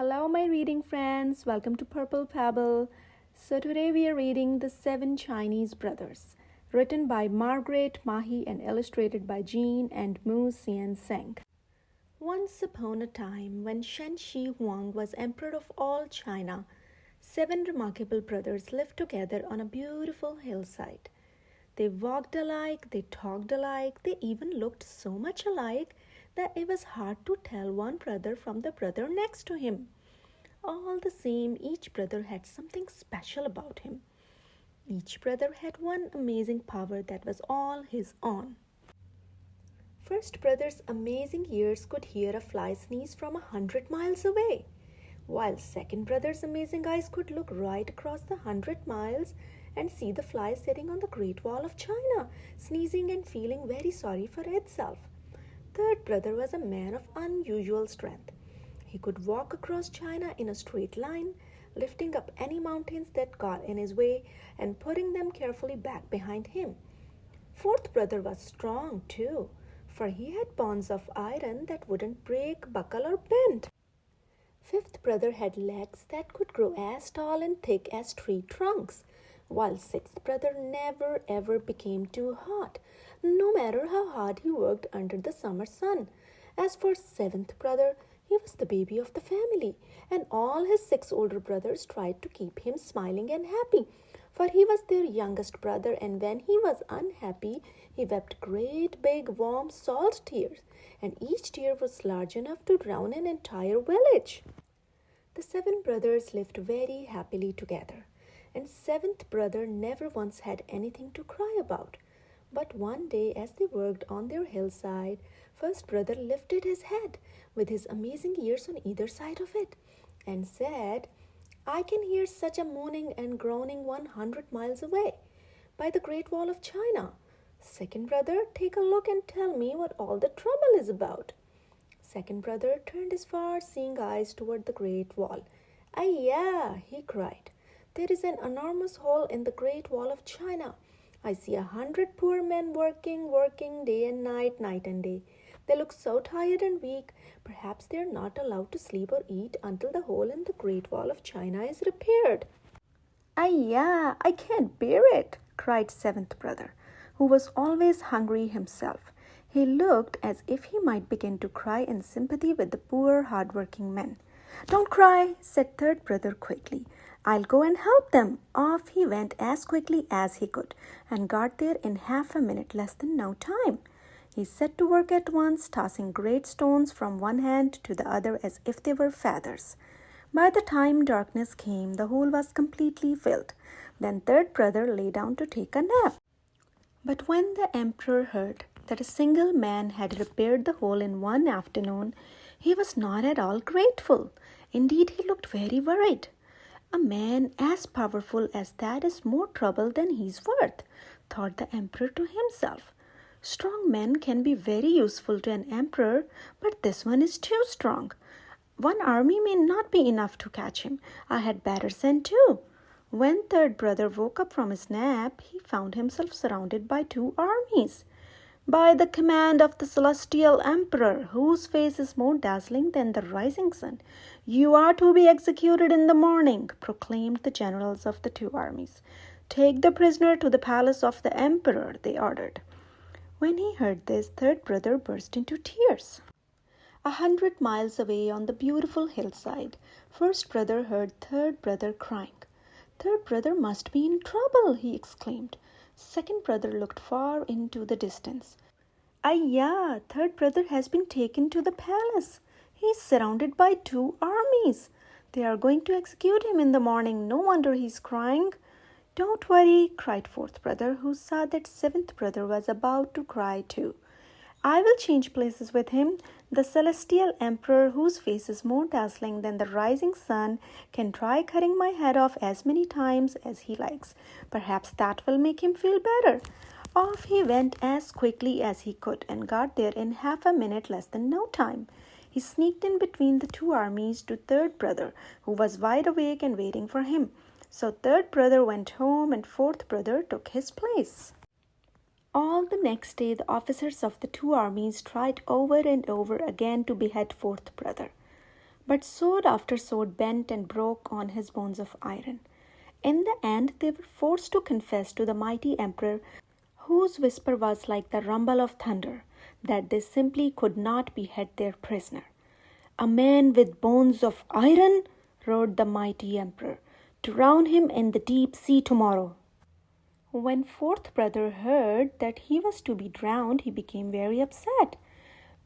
Hello, my reading friends. Welcome to Purple Pebble. So, today we are reading The Seven Chinese Brothers, written by Margaret Mahi and illustrated by Jean and Mu Xian Seng. Once upon a time, when Shen Shi Huang was emperor of all China, seven remarkable brothers lived together on a beautiful hillside. They walked alike, they talked alike, they even looked so much alike that it was hard to tell one brother from the brother next to him. All the same, each brother had something special about him. Each brother had one amazing power that was all his own. First brother's amazing ears could hear a fly sneeze from 100 miles away, while second brother's amazing eyes could look right across the 100 miles and see the fly sitting on the Great Wall of China, sneezing and feeling very sorry for itself. Third brother was a man of unusual strength. He could walk across China in a straight line, lifting up any mountains that got in his way and putting them carefully back behind him. Fourth brother was strong too, for he had bonds of iron that wouldn't break, buckle, or bend. Fifth brother had legs that could grow as tall and thick as tree trunks, while sixth brother never ever became too hot, no matter how hard he worked under the summer sun. As for seventh brother, he was the baby of the family, and all his six older brothers tried to keep him smiling and happy, for he was their youngest brother, and when he was unhappy, he wept great big warm salt tears, and each tear was large enough to drown an entire village. The seven brothers lived very happily together, and seventh brother never once had anything to cry about. But one day, as they worked on their hillside, first brother lifted his head, with his amazing ears on either side of it, and said, "I can hear such a moaning and groaning 100 miles away, by the Great Wall of China. Second brother, take a look and tell me what all the trouble is about." Second brother turned his far-seeing eyes toward the Great Wall. "Ayah!" he cried. "There is an enormous hole in the Great Wall of China. I see 100 poor men working day and night and day. They look so tired and weak. Perhaps they are not allowed to sleep or eat until the hole in the Great Wall of China is repaired." "Ayah, I can't bear it," cried seventh brother, who was always hungry himself. He looked as if he might begin to cry in sympathy with the poor, hard-working men. "Don't cry," said third brother quickly. "I'll go and help them." Off he went as quickly as he could, and got there in half a minute, less than no time. He set to work at once, tossing great stones from one hand to the other as if they were feathers. By the time darkness came, the hole was completely filled. Then third brother lay down to take a nap. But when the emperor heard that a single man had repaired the hole in one afternoon, he was not at all grateful. Indeed, he looked very worried. "A man as powerful as that is more trouble than he's worth," thought the emperor to himself. "Strong men can be very useful to an emperor, but this one is too strong. One army may not be enough to catch him. I had better send two." When third brother woke up from his nap, he found himself surrounded by two armies. "By the command of the celestial emperor, whose face is more dazzling than the rising sun, you are to be executed in the morning," proclaimed the generals of the two armies. "Take the prisoner to the palace of the emperor," they ordered. When he heard this, third brother burst into tears. 100 miles away on the beautiful hillside, first brother heard third brother crying. "Third brother must be in trouble," he exclaimed. Second brother looked far into the distance. "Ayah, third brother has been taken to the palace. He is surrounded by two armies. They are going to execute him in the morning. No wonder he is crying." "Don't worry," cried fourth brother, who saw that seventh brother was about to cry too. "I will change places with him. The celestial emperor, whose face is more dazzling than the rising sun, can try cutting my head off as many times as he likes. Perhaps that will make him feel better." Off he went as quickly as he could and got there in half a minute, less than no time. He sneaked in between the two armies to third brother, who was wide awake and waiting for him. So third brother went home and fourth brother took his place. All the next day, the officers of the two armies tried over and over again to behead fourth brother. But sword after sword bent and broke on his bones of iron. In the end, they were forced to confess to the mighty emperor, whose whisper was like the rumble of thunder, that they simply could not behead their prisoner. "A man with bones of iron," roared the mighty emperor, "drown him in the deep sea tomorrow." When fourth brother heard that he was to be drowned, he became very upset.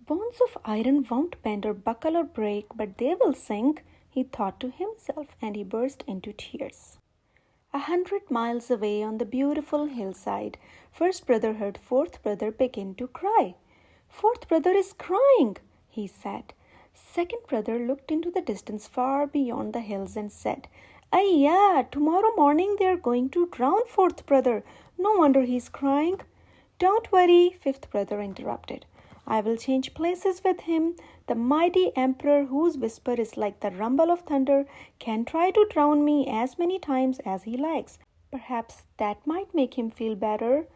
"Bones of iron won't bend or buckle or break, but they will sink," he thought to himself, and he burst into tears. 100 miles away on the beautiful hillside, first brother heard fourth brother begin to cry. "Fourth brother is crying," he said. Second brother looked into the distance far beyond the hills and said, "Ayya, tomorrow morning they are going to drown fourth brother. No wonder he's crying." "Don't worry," fifth brother interrupted. "I will change places with him. The mighty emperor, whose whisper is like the rumble of thunder, can try to drown me as many times as he likes. Perhaps that might make him feel better."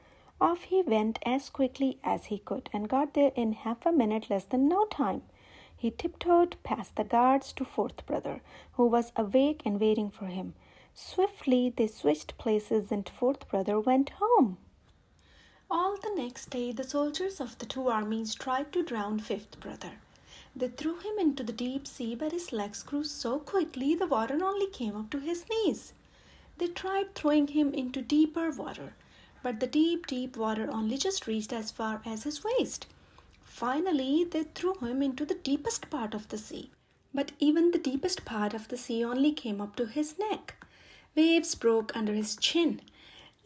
Off he went as quickly as he could and got there in half a minute less than no time. He tiptoed past the guards to fourth brother, who was awake and waiting for him. Swiftly they switched places and fourth brother went home. All the next day the soldiers of the two armies tried to drown fifth brother. They threw him into the deep sea, but his legs grew so quickly the water only came up to his knees. They tried throwing him into deeper water, but the deep, deep water only just reached as far as his waist. Finally, they threw him into the deepest part of the sea, but even the deepest part of the sea only came up to his neck. Waves broke under his chin.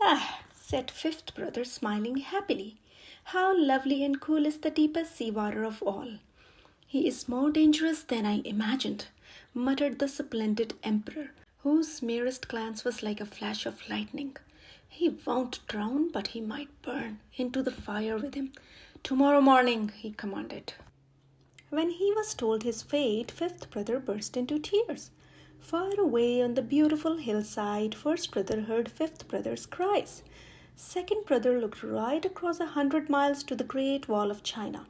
"Ah," said fifth brother, smiling happily. "How lovely and cool is the deepest sea water of all." "He is more dangerous than I imagined," muttered the splendid emperor, whose merest glance was like a flash of lightning. "He won't drown, but he might burn. Into the fire with him. Tomorrow morning," he commanded. When he was told his fate, fifth brother burst into tears. Far away on the beautiful hillside, first brother heard fifth brother's cries. Second brother looked right across 100 miles to the Great Wall of China.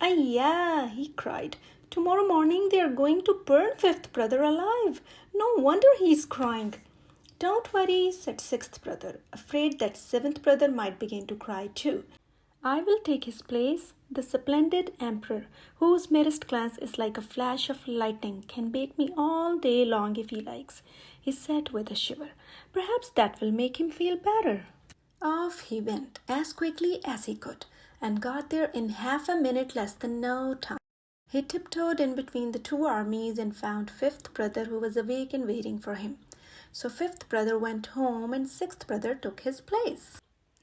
"Ayya," he cried. "Tomorrow morning they are going to burn fifth brother alive. No wonder he's crying." "Don't worry," said sixth brother, afraid that seventh brother might begin to cry too. "I will take his place. The splendid emperor, whose merest glance is like a flash of lightning, can bake me all day long if he likes," he said with a shiver. "Perhaps that will make him feel better." Off he went as quickly as he could and got there in half a minute less than no time. He tiptoed in between the two armies and found fifth brother, who was awake and waiting for him. So fifth brother went home and sixth brother took his place.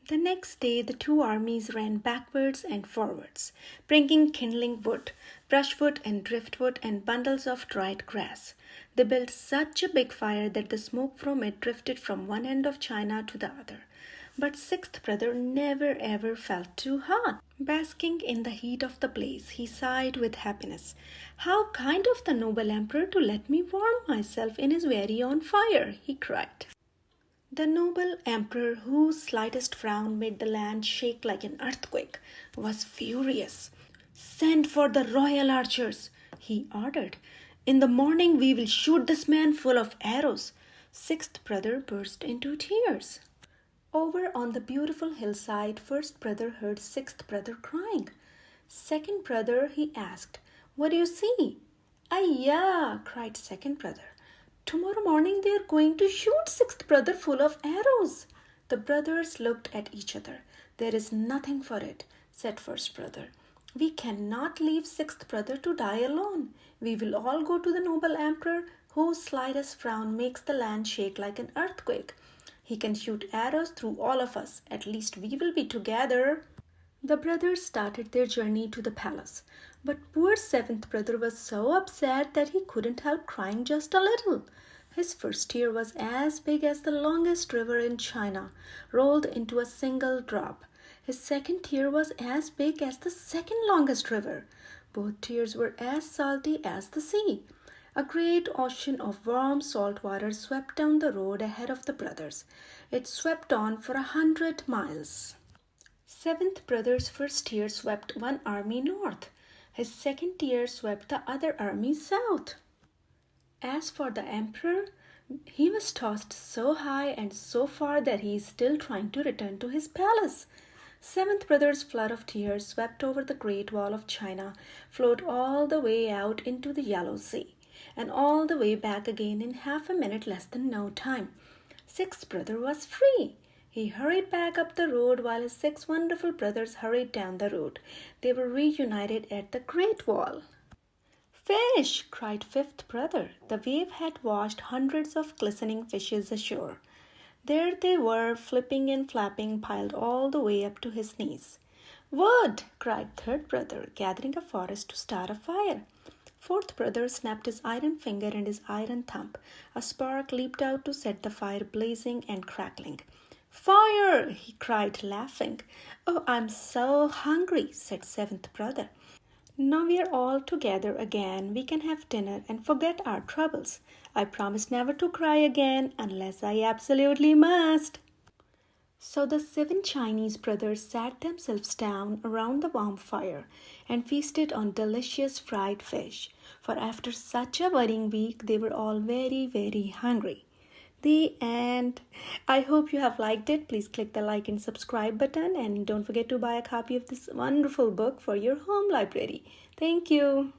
The next day the two armies ran backwards and forwards, bringing kindling wood, brushwood and driftwood and bundles of dried grass. They built such a big fire that the smoke from it drifted from one end of China to the other. But sixth brother never ever felt too hot. Basking in the heat of the blaze, he sighed with happiness. "How kind of the noble emperor to let me warm myself in his very own fire," he cried. The noble emperor, whose slightest frown made the land shake like an earthquake, was furious. "Send for the royal archers," he ordered. "In the morning we will shoot this man full of arrows." Sixth brother burst into tears. Over on the beautiful hillside, first brother heard sixth brother crying. "Second brother," he asked, "what do you see?" "Ayya," cried second brother. "Tomorrow morning they are going to shoot sixth brother full of arrows." The brothers looked at each other. "There is nothing for it," said first brother. "We cannot leave sixth brother to die alone. We will all go to the noble emperor, whose slightest frown makes the land shake like an earthquake. He can shoot arrows through all of us. At least we will be together." The brothers started their journey to the palace, but poor seventh brother was so upset that he couldn't help crying just a little. His first tear was as big as the longest river in China, rolled into a single drop. His second tear was as big as the second longest river. Both tears were as salty as the sea. A great ocean of warm salt water swept down the road ahead of the brothers. It swept on for 100 miles. Seventh brother's first tear swept one army north. His second tear swept the other army south. As for the emperor, he was tossed so high and so far that he is still trying to return to his palace. Seventh brother's flood of tears swept over the Great Wall of China, flowed all the way out into the Yellow Sea, and all the way back again in half a minute less than no time. Sixth brother was free. He hurried back up the road while his six wonderful brothers hurried down the road. They were reunited at the Great Wall. Fish! Cried fifth brother. The wave had washed hundreds of glistening fishes ashore. There they were, flipping and flapping, piled all the way up to his knees. Wood! Cried third brother, gathering a forest to start a fire. Fourth brother snapped his iron finger and his iron thumb. A spark leaped out to set the fire blazing and crackling. Fire! He cried, laughing. Oh, I'm so hungry, said seventh brother. Now we are all together again. We can have dinner and forget our troubles. I promise never to cry again unless I absolutely must. So the seven Chinese brothers sat themselves down around the warm fire and feasted on delicious fried fish. For after such a worrying week, they were all very, very hungry. The end. I hope you have liked it. Please click the like and subscribe button and don't forget to buy a copy of this wonderful book for your home library. Thank you.